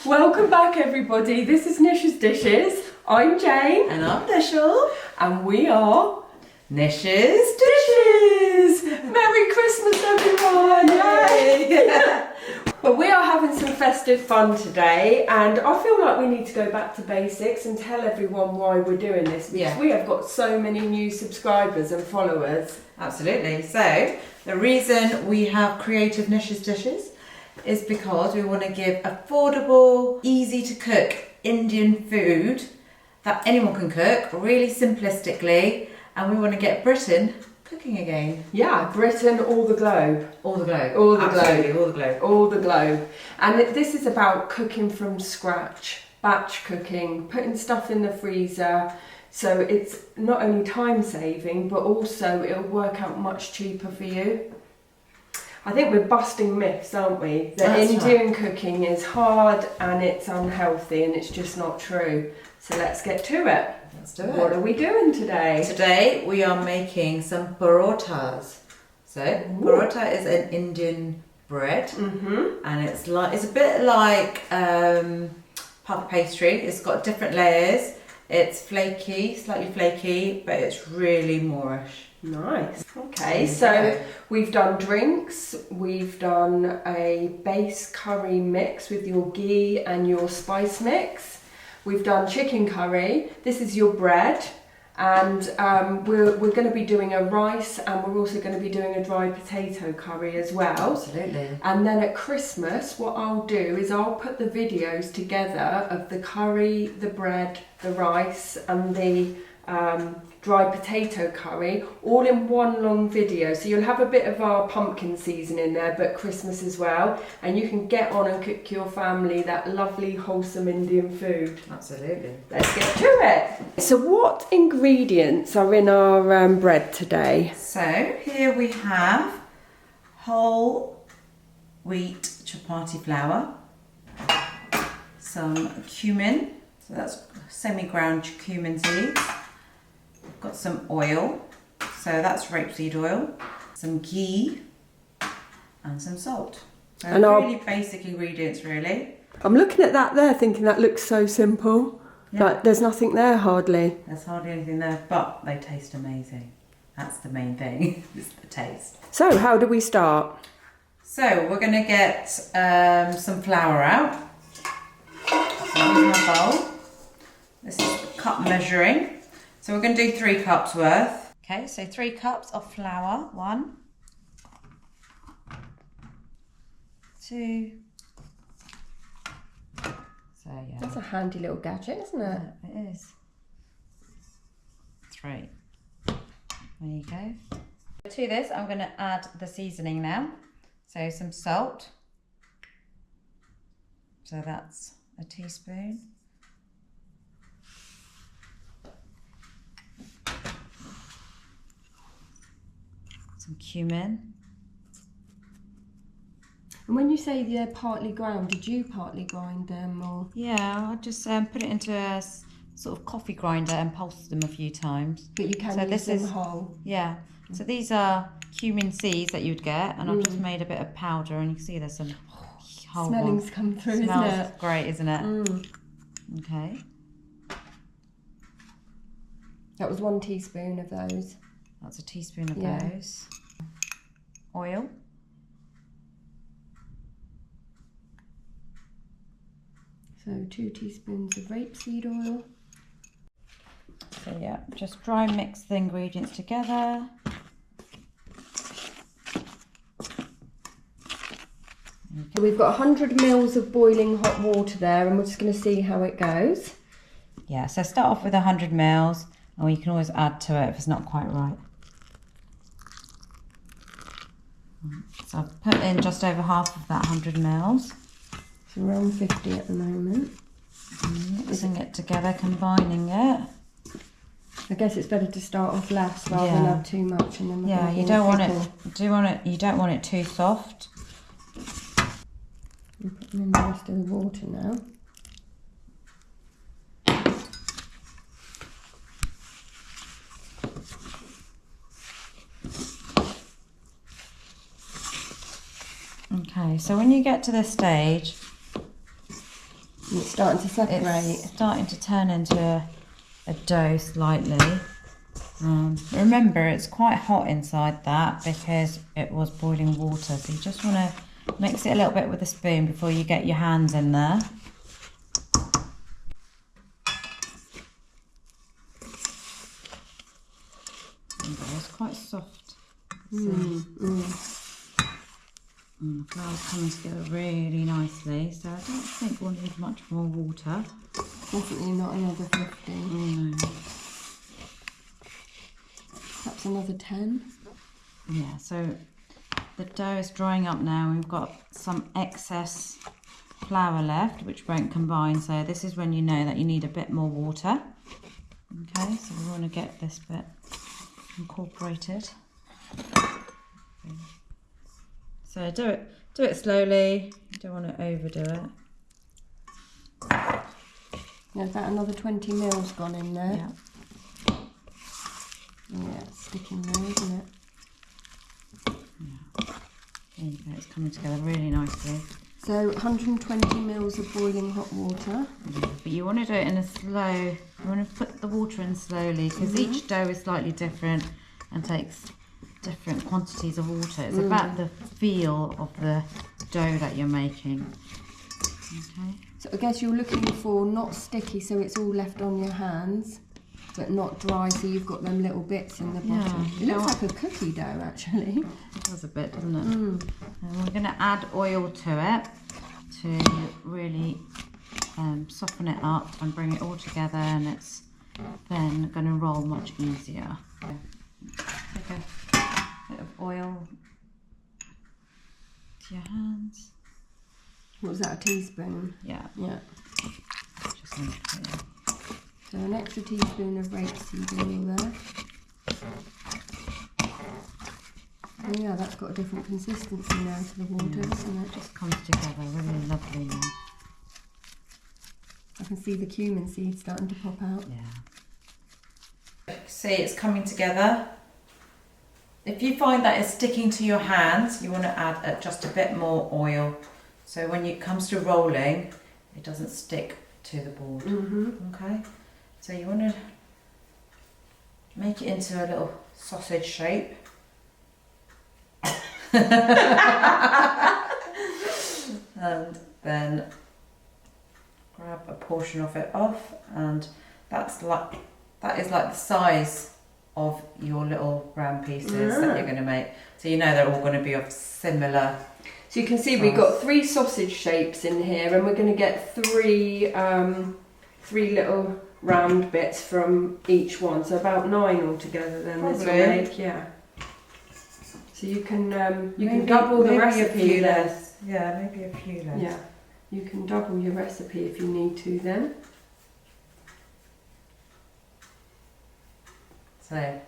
Welcome back everybody, this is Nish's Dishes. I'm Jane. And I'm Nishal. And we are Nish's Dishes! Merry Christmas everyone! Yay! Well, we are having some festive fun today and I feel like we need to go back to basics and tell everyone why we're doing this because we have got so many new subscribers and followers. Absolutely. So, the reason we have created Nish's Dishes is because we want to give affordable, easy to cook Indian food that anyone can cook, really simplistically, and we want to get Britain cooking again. Yeah, Britain, all the globe. All the globe. All the Absolutely, globe. all the globe. All the globe. And this is about cooking from scratch, batch cooking, putting stuff in the freezer. So it's not only time saving, but also it'll work out much cheaper for you. I think we're busting myths, aren't we? That Indian cooking is hard and it's unhealthy and it's just not true. So let's get to it. Let's do it. What are we doing today? Today we are making some parathas. So paratha is an Indian bread, and it's a bit like puff pastry. It's got different layers. It's flaky, slightly flaky, but it's really Moorish. Nice. Okay, so we've done drinks, we've done a base curry mix with your ghee and your spice mix. We've done chicken curry. This is your bread, and we're going to be doing a rice, and we're also going to be doing a dry potato curry as well. Absolutely. And then at Christmas, what I'll do is I'll put the videos together of the curry, the bread, the rice, and the dry potato curry all in one long video, so you'll have a bit of our pumpkin season in there but Christmas as well, and you can get on and cook your family that lovely wholesome Indian food. Absolutely. Let's get to it. So what ingredients are in our bread today? So here we have whole wheat chapati flour, some cumin, so that's semi-ground cumin seeds. Got some oil, so that's rapeseed oil, some ghee, and some salt. So and really basic ingredients, really. I'm looking at that there, thinking that looks so simple. Yeah. Like there's nothing there hardly. There's hardly anything there, but they taste amazing. That's the main thing, is the taste. So how do we start? So we're going to get some flour out. So here's my bowl. This is the cup measuring. So we're going to do 3 cups worth. Okay, so 3 cups of flour. 1, 2. So yeah. That's a handy little gadget, isn't it? Yeah, it is. 3. There you go. To this, I'm going to add the seasoning now. So some salt. So that's a teaspoon. Some cumin. And when you say they're partly ground, did you partly grind them or? Yeah, I just put it into a sort of coffee grinder and pulse them a few times. But you can use them whole. Yeah. So these are cumin seeds that you'd get, and I've just made a bit of powder, and you can see there's some whole smelling's ones. come through, Smells isn't it? Great, isn't it? Okay. That was 1 teaspoon of those. That's a teaspoon of those. Oil. So 2 teaspoons of rapeseed oil. So yeah, just dry mix the ingredients together. So we've got 100 mils of boiling hot water there, and we're just going to see how it goes. Yeah, so start off with 100 mils, and you can always add to it if it's not quite right. So I've put in just over half of that 100 mils. It's around 50 at the moment. Mixing it together, combining it. I guess it's better to start off less rather than have too much, and then you don't want it. You don't want it too soft. I'm putting in the rest of the water now. Okay, so when you get to this stage, It's starting to separate. It's starting to turn into a dough slightly. Remember, it's quite hot inside that because it was boiling water. So you just want to mix it a little bit with a spoon before you get your hands in there. It's quite soft. The flour's coming together really nicely, so I don't think we'll need much more water. Definitely not another 15. No. Perhaps another 10. Yeah, so the dough is drying up now. We've got some excess flour left, which won't combine, so this is when you know that you need a bit more water. Okay, so we want to get this bit incorporated. So do it slowly. You don't want to overdo it. There's about another 20 mils gone in there. Yeah. Yeah, it's sticking there, isn't it? Yeah. There you go. It's coming together really nicely. So 120 mils of boiling hot water. Yeah, but you want to do it in a slow. You want to put the water in slowly because each dough is slightly different and takes different quantities of water. It's about the feel of the dough that you're making. Okay. So I guess you're looking for not sticky, so it's all left on your hands, but not dry, so you've got them little bits in the bottom. Yeah. It looks like a cookie dough, actually. It does a bit, doesn't it? And we're going to add oil to it to really soften it up and bring it all together, and it's then going to roll much easier. Take a bit of oil to your hands. What was that, a teaspoon? Yeah. Yeah. Just going to put it. So an extra teaspoon of rapeseed oil there. Oh yeah, that's got a different consistency now to the water, doesn't it? It just comes together really lovely now. I can see the cumin seeds starting to pop out. Yeah. See, it's coming together. If you find that it's sticking to your hands, you want to add just a bit more oil. So when it comes to rolling, it doesn't stick to the board. Okay. So you want to make it into a little sausage shape. And then grab a portion of it off, and that is like the size of your little round pieces that you're going to make. So you know they're all going to be of similar. So you can see we've got 3 sausage shapes in here, and we're going to get 3 little round bits from each one. So about 9 altogether. Then this will make, yeah. So you can double the recipe then. Yeah, maybe a few less. Yeah, you can double your recipe if you need to then. So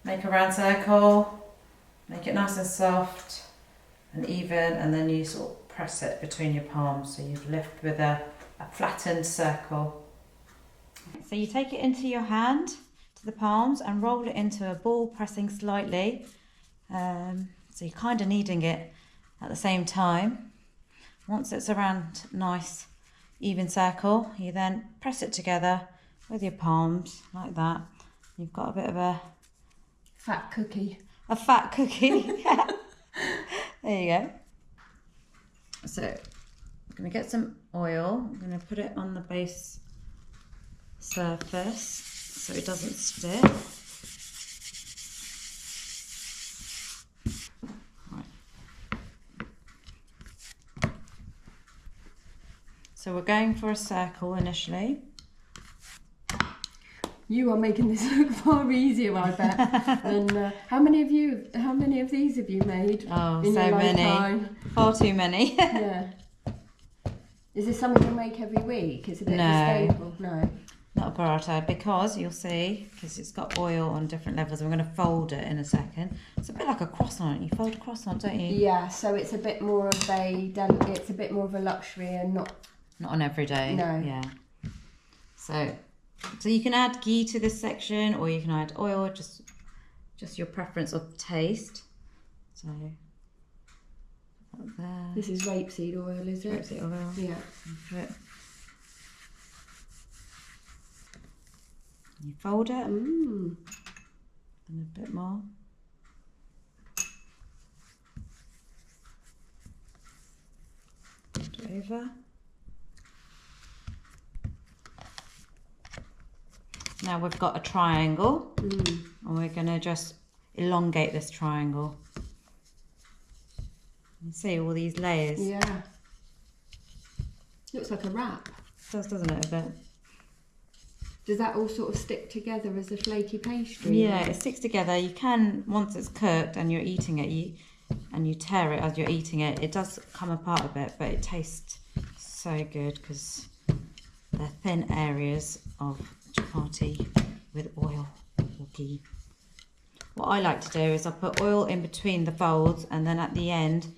make a round circle, make it nice and soft and even, and then you sort of press it between your palms so you've left with a flattened circle. So you take it into your hand, to the palms, and roll it into a ball, pressing slightly. So you're kind of kneading it at the same time. Once it's around nice even circle, you then press it together with your palms like that. You've got a bit of a fat cookie. A fat cookie, yeah. There you go. So I'm going to get some oil. I'm going to put it on the base surface so it doesn't stick. So we're going for a circle initially. You are making this look far easier, I bet. And how many of these have you made? Oh, in so your many. lifetime? Far too many. Yeah. Is this something you make every week? Is it a bit of a staple? No. Not a paratha, because you'll see, because it's got oil on different levels. We're going to fold it in a second. It's a bit like a croissant. You fold a croissant, don't you? Yeah. So it's a bit more of a luxury and not on every day. No. Yeah. So you can add ghee to this section, or you can add oil, just your preference of taste. So there. This is rapeseed oil, is it? Rapeseed oil. Yeah. Put You fold it. Mm. And a bit more. Fold it over. Now we've got a triangle, and we're going to just elongate this triangle. You see all these layers? Yeah. Looks like a wrap. Doesn't it, a bit? Does that all sort of stick together as a flaky pastry? Yeah, it sticks together. You can, once it's cooked and you're eating it, and you tear it as you're eating it, it does come apart a bit, but it tastes so good because they're thin areas of chapati with oil or ghee. What I like to do is I put oil in between the folds, and then at the end,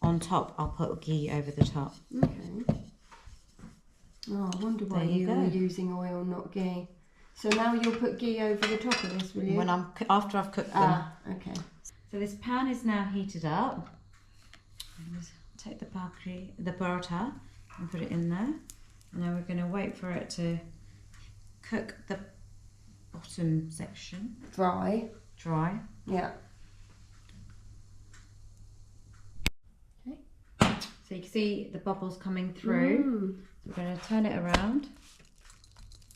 on top, I'll put ghee over the top. Okay. Oh, I wonder why There you you were go. using oil, not ghee. So now you'll put ghee over the top of this, will you? When after I've cooked them. Ah, okay. So this pan is now heated up. I'm going to take the paratha and put it in there. And then we're going to wait for it to cook the bottom section Dry. dry. Yeah. Okay. So you can see the bubbles coming through. So we're going to turn it around.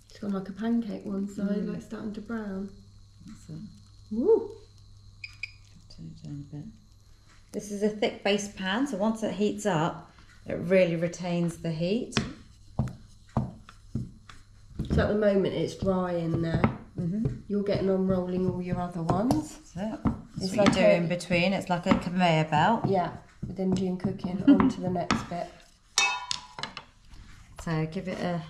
It's got like a pancake one side, like starting to brown. That's it. Woo! Turn it down a bit. This is a thick base pan, so once it heats up, it really retains the heat. So at the moment it's dry in there. Mm-hmm. You're getting on rolling all your other ones. That's it. It's That's what like you do in between. It's like a conveyor belt. Yeah, with Indian cooking on to the next bit. So give it a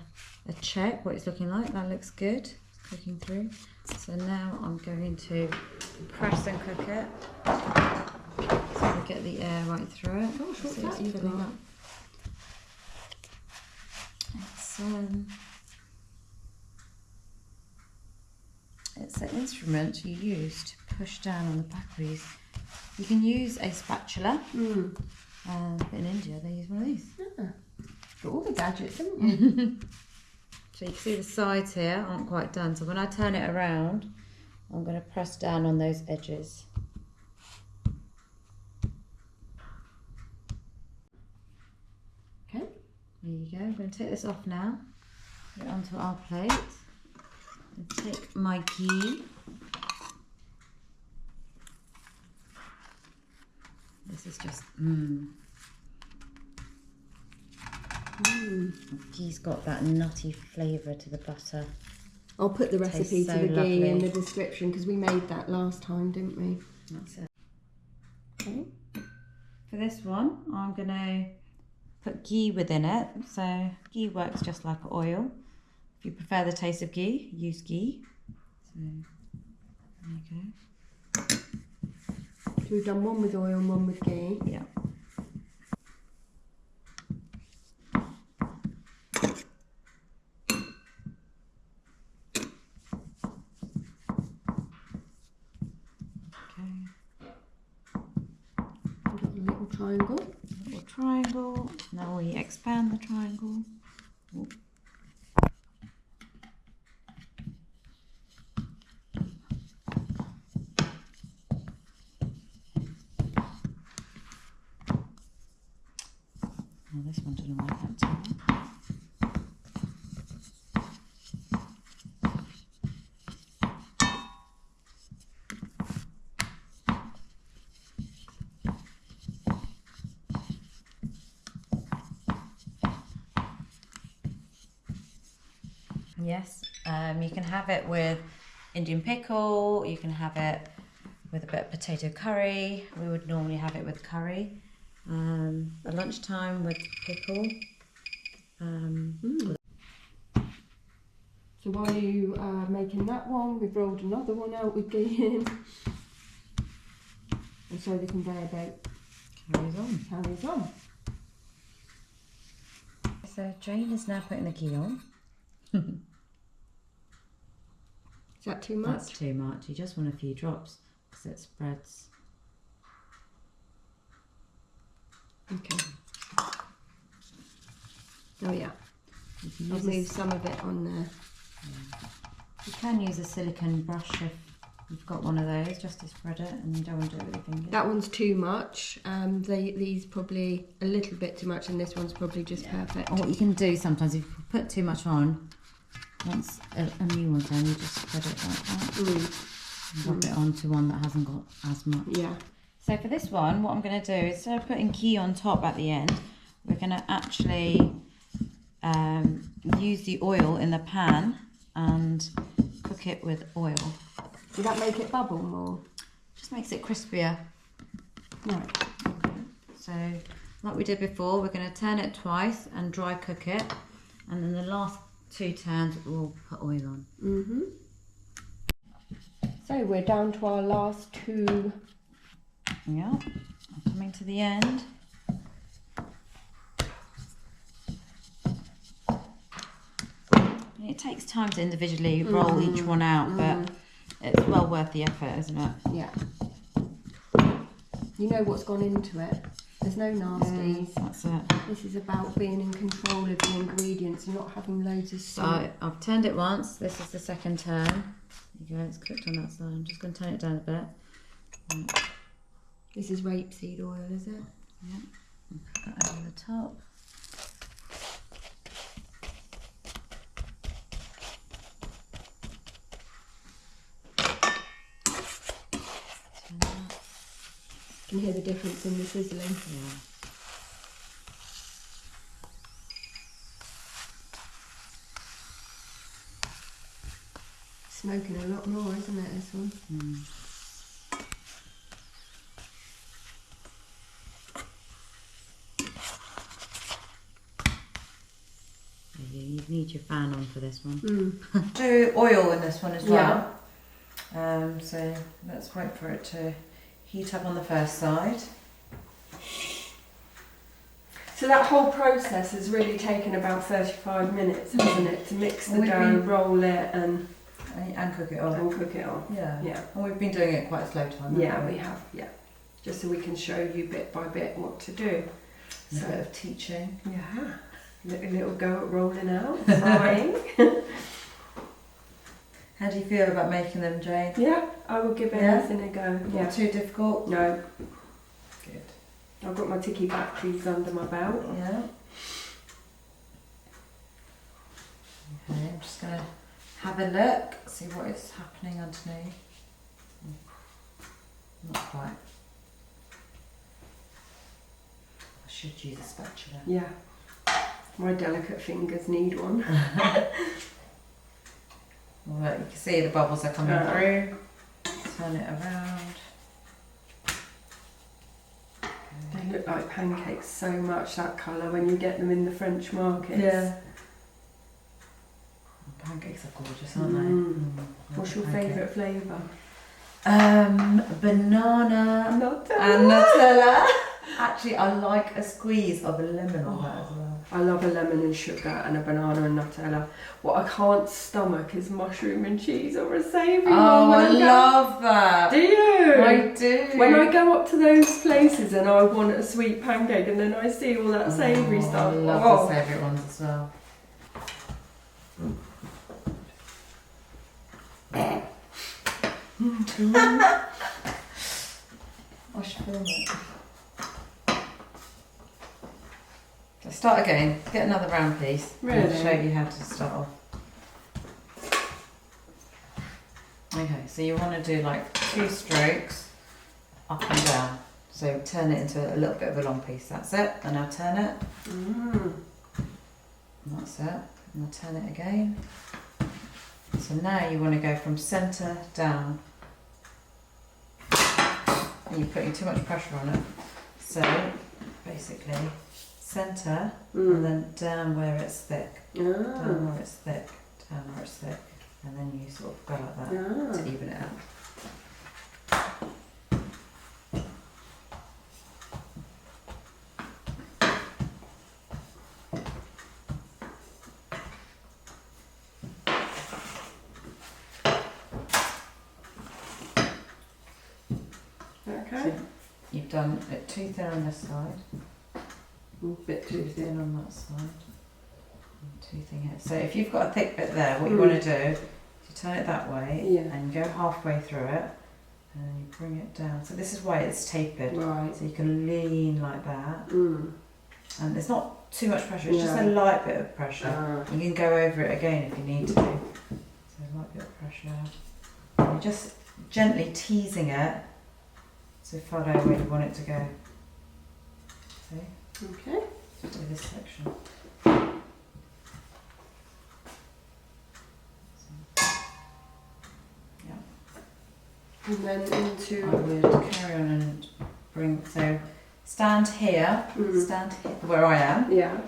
check what it's looking like. That looks good. It's cooking through. So now I'm going to press and cook it. So we get the air right through it. Gosh, what's See, that it's you've filling got? up. It's an instrument you use to push down on the pakris. You can use a spatula. But in India they use one of these. Yeah. Got all the gadgets, haven't you? So you can see the sides here aren't quite done. So when I turn it around, I'm going to press down on those edges. Okay. There you go. I'm going to take this off now. Put it onto our plate. And take my ghee. This is just Ghee's got that nutty flavour to the butter. I'll put the Tastes recipe so to the ghee lovely. in the description because we made that last time, didn't we? That's it. Okay. For this one, I'm going to put ghee within it. So ghee works just like oil. If you prefer the taste of ghee, use ghee. So there you go. So we've done one with oil and one with ghee. Yeah. We've got a little triangle. Little triangle. Now we expand the triangle. Ooh. Oh, this one didn't work out too well. Yes, you can have it with Indian pickle, you can have it with a bit of potato curry. We would normally have it with curry. At lunchtime with pickle. So while you are making that one, we've rolled another one out with ghee in. And so the conveyor belt carries on. So Jane is now putting the ghee on. Is that too much? That's too much. You just want a few drops because it spreads. Okay. Oh yeah. You can I'll use move this- some of it on there. You can use a silicone brush if you've got one of those, just to spread it and you don't want to do it with your fingers. That one's too much. These probably a little bit too much, and this one's probably just perfect. Or what you can do sometimes, if you put too much on, once a new one's on, you just spread it like that. And rub it onto one that hasn't got as much. Yeah. So for this one, what I'm going to do is, instead of putting ghee on top at the end, we're going to actually use the oil in the pan and cook it with oil. Does that make it bubble more? Just makes it crispier. Right. So like we did before, we're going to turn it twice and dry cook it, and then the last 2 turns we'll put oil on. So we're down to our last 2. Yeah, coming to the end. It takes time to individually roll each one out, but it's well worth the effort, isn't it? Yeah. You know what's gone into it. There's no nasties. That's it. This is about being in control of the ingredients and not having loads of So stuff. I've turned it once. This is the second turn. There you go, it's cooked on that side. I'm just going to turn it down a bit. This is rapeseed oil, is it? Yeah. Put that over the top. You can hear the difference in the sizzling. Yeah. Smoking a lot more, isn't it, this one? You need your fan on for this one. Do oil in this one as well. So let's wait for it to heat up on the first side. So that whole process has really taken about 35 minutes, hasn't it? To mix the dough, roll it and cook it on. And cook it on. Yeah. Yeah. And we've been doing it quite a slow time. Yeah, we have, yeah. Just so we can show you bit by bit what to do. A bit of teaching. Yeah. Little go at rolling out, frying. How do you feel about making them, Jane? Yeah, I will give anything a go. Not too difficult? No. Good. I've got my ticky batteries under my belt. Yeah. Okay, I'm just going to have a look, see what is happening underneath. Not quite. I should use a spatula. Yeah. My delicate fingers need one. Well, you can see the bubbles are coming through. Turn it around. They look like pancakes so much, that colour, when you get them in the French markets. Yeah. Pancakes are gorgeous, aren't they? What's your favourite flavour? Banana and Nutella. Actually, I like a squeeze of a lemon on that as well. I love a lemon and sugar and a banana and Nutella. What I can't stomach is mushroom and cheese or a savoury one. Oh, I love that. Do you? I do. When I go up to those places and I want a sweet pancake and then I see all that savoury stuff. I love the savoury ones as well. I should film it. So start again. Get another round piece. Really? I'll show you how to start off. Okay, so you want to do like 2 strokes up and down. So turn it into a little bit of a long piece. That's it. And now turn it. And that's it. And I'll turn it again. So now you want to go from centre down. And you're putting too much pressure on it. So basically centre and then down where it's thick. Down where it's thick. Down where it's thick. And then you sort of go like that to even it out. Okay. So you've done it too thin on this side. A bit Too thin on that side. And too thin here. So if you've got a thick bit there, what you want to do is you turn it that way, Yeah. and go halfway through it, and then you bring it down. So this is why it's tapered. Right. So you can lean like that, Mm. and it's not too much pressure. It's just a Yeah. light bit of pressure. You can go over it again if you need to. So a light bit of pressure. And you're just gently teasing it so far down where you want it to go. See? Okay. Just do this section. And then into. I would carry on and bring, so stand here, stand here, where I am, Yeah.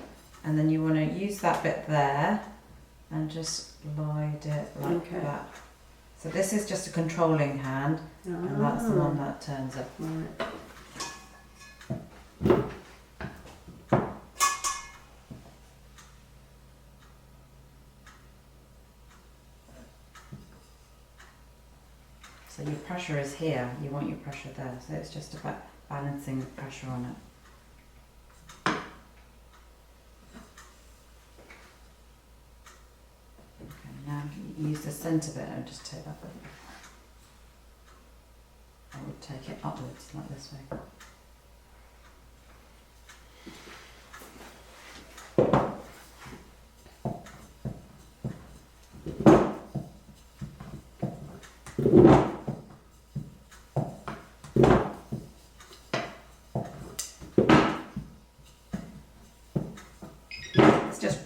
and then you want to use that bit there and just glide it like that. So this is just a controlling hand, and that's the one that turns up. Right. So your pressure is here, you want your pressure there, so it's just about balancing the pressure on it. Okay, now use the centre bit and just take that bit. I would take it upwards, like this way. It's just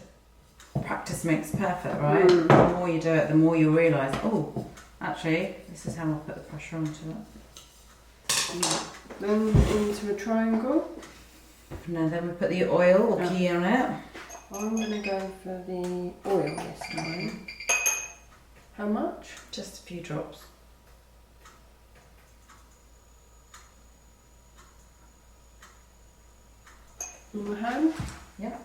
practice makes perfect, right? The more you do it, the more you realise, oh, actually, this is how I'll put the pressure onto it. Then into a triangle. Now then we put the oil or ghee on it. I'm going to go for the oil this time. How much? Just a few drops. In the hand? Yeah.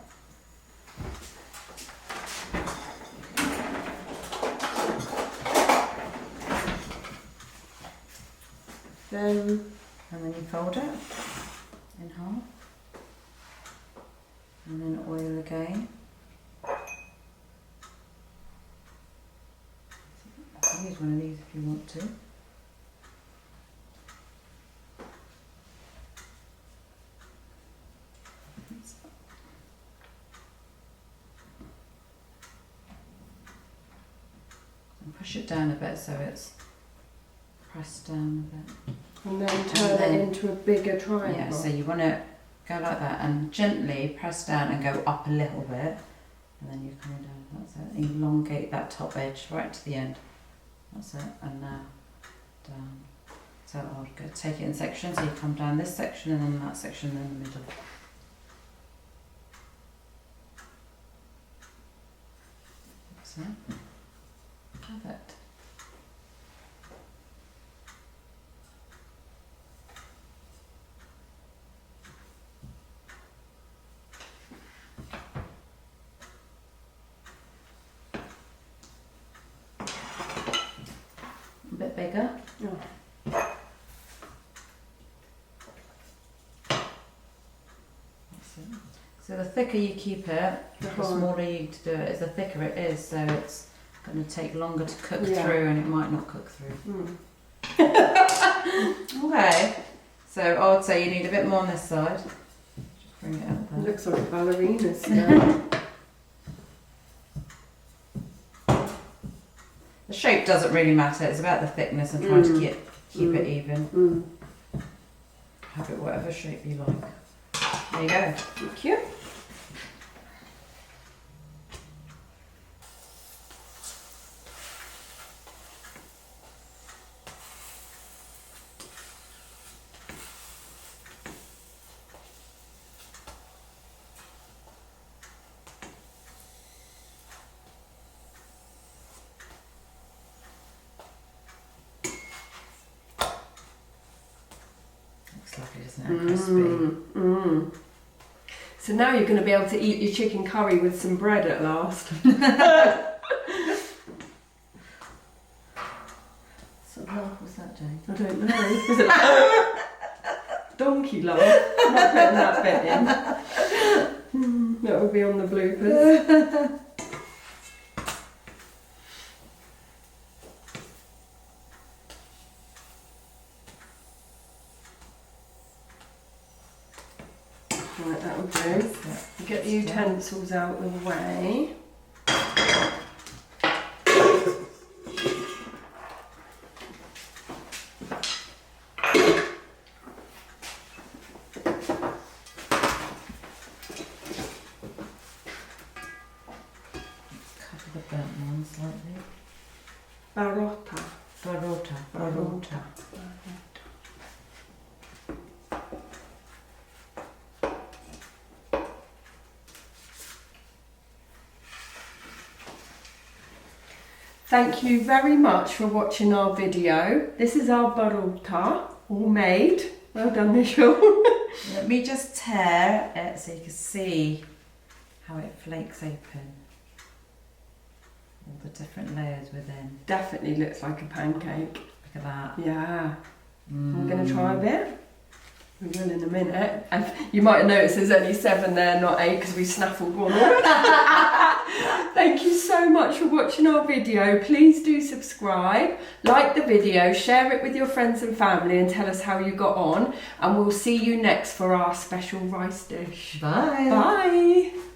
And then you fold it in half. And then oil again. You can use one of these if you want to. And push it down a bit so it's pressed down a bit. And then turn it into a bigger triangle. Yeah, so you want to go like that and gently press down and go up a little bit, and then you're coming down. That's it. Elongate that top edge right to the end. That's it. And now down. So I'll go take it in sections. So you come down this section and then that section in the middle. So perfect. A bit bigger. Oh. So the thicker you keep it, the smaller you do it is, the thicker it is. So it's going to take longer to cook through, and it might not cook through. Okay. So I would say you need a bit more on this side. Just bring it up there. Looks like a ballerina skirt. The shape doesn't really matter. It's about the thickness and trying to keep it even. Have it whatever shape you like. There you go. Thank you. Looks lovely, doesn't it? Crispy. So now you're going to be able to eat your chicken curry with some bread at last. What laugh was that, Jane? I don't know. Is it donkey laugh? I'm not putting that bit in. That will be on the bloopers. that'll do. Get the utensils out of the way. Cover the burnt ones slightly. Paratha. Paratha. Thank you very much for watching our video. This is our paratha, all made. Well done, Michelle. Let me just tear it so you can see how it flakes open. All the different layers within. Definitely looks like a pancake. Look at that. Yeah. I'm going to try a bit. We will in a minute. And you might have noticed there's only 7 there, not 8, because we snaffled one off. Thank you so much for watching our video. Please do subscribe, like the video, share it with your friends and family and tell us how you got on. And we'll see you next for our special rice dish. Bye. Bye.